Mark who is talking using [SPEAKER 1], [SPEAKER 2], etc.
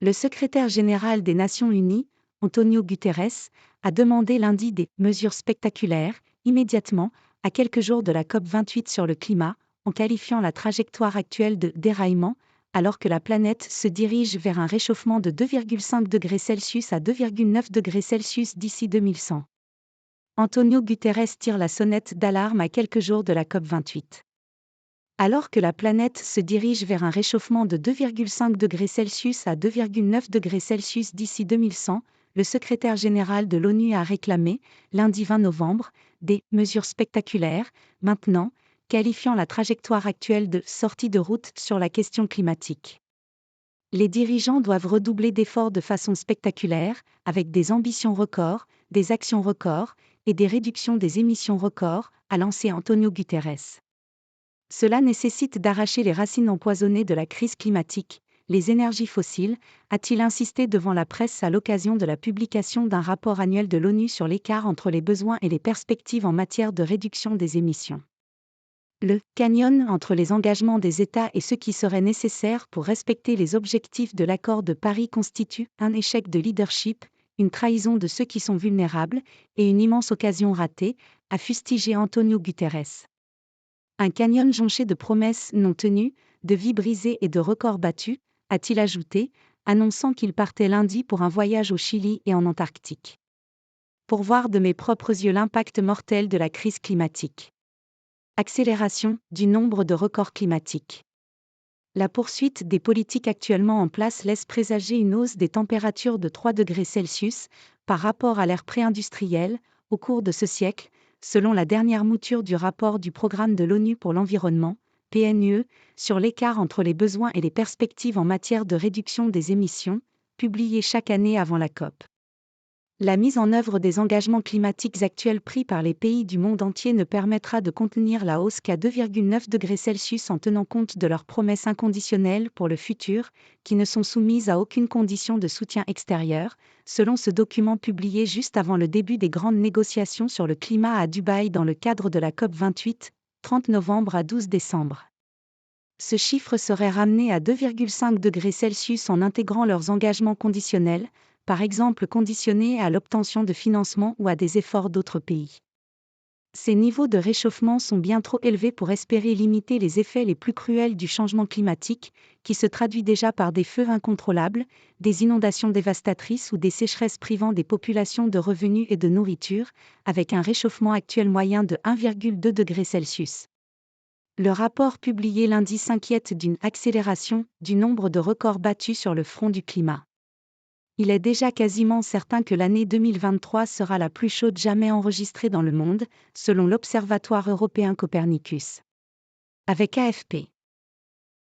[SPEAKER 1] Le secrétaire général des Nations Unies, Antonio Guterres, a demandé lundi des « mesures spectaculaires » immédiatement, à quelques jours de la COP28 sur le climat, en qualifiant la trajectoire actuelle de « déraillement », alors que la planète se dirige vers un réchauffement de 2,5 degrés Celsius à 2,9 degrés Celsius d'ici 2100. Antonio Guterres tire la sonnette d'alarme à quelques jours de la COP28. Alors que la planète se dirige vers un réchauffement de 2,5 degrés Celsius à 2,9 degrés Celsius d'ici 2100, le secrétaire général de l'ONU a réclamé, lundi 20 novembre, des « mesures spectaculaires », maintenant, qualifiant la trajectoire actuelle de « sortie de route » sur la question climatique. Les dirigeants doivent redoubler d'efforts de façon spectaculaire, avec des ambitions records, des actions records, et des réductions des émissions records, a lancé Antonio Guterres. Cela nécessite d'arracher les racines empoisonnées de la crise climatique, les énergies fossiles, a-t-il insisté devant la presse à l'occasion de la publication d'un rapport annuel de l'ONU sur l'écart entre les besoins et les perspectives en matière de réduction des émissions. Le « canyon » entre les engagements des États et ce qui serait nécessaire pour respecter les objectifs de l'accord de Paris constitue un échec de leadership, une trahison de ceux qui sont vulnérables, et une immense occasion ratée, a fustigé Antonio Guterres. Un canyon jonché de promesses non tenues, de vies brisées et de records battus, a-t-il ajouté, annonçant qu'il partait lundi pour un voyage au Chili et en Antarctique. Pour voir de mes propres yeux l'impact mortel de la crise climatique. Accélération du nombre de records climatiques. La poursuite des politiques actuellement en place laisse présager une hausse des températures de 3 degrés Celsius par rapport à l'ère pré-industrielle, au cours de ce siècle, selon la dernière mouture du rapport du Programme de l'ONU pour l'environnement, PNUE, sur l'écart entre les besoins et les perspectives en matière de réduction des émissions, publié chaque année avant la COP. La mise en œuvre des engagements climatiques actuels pris par les pays du monde entier ne permettra de contenir la hausse qu'à 2,9 degrés Celsius en tenant compte de leurs promesses inconditionnelles pour le futur, qui ne sont soumises à aucune condition de soutien extérieur, selon ce document publié juste avant le début des grandes négociations sur le climat à Dubaï dans le cadre de la COP28, 30 novembre à 12 décembre. Ce chiffre serait ramené à 2,5 degrés Celsius en intégrant leurs engagements conditionnels, par exemple conditionnés à l'obtention de financements ou à des efforts d'autres pays. Ces niveaux de réchauffement sont bien trop élevés pour espérer limiter les effets les plus cruels du changement climatique, qui se traduit déjà par des feux incontrôlables, des inondations dévastatrices ou des sécheresses privant des populations de revenus et de nourriture, avec un réchauffement actuel moyen de 1,2 degrés Celsius. Le rapport publié lundi s'inquiète d'une accélération du nombre de records battus sur le front du climat. Il est déjà quasiment certain que l'année 2023 sera la plus chaude jamais enregistrée dans le monde, selon l'Observatoire européen Copernicus. Avec AFP.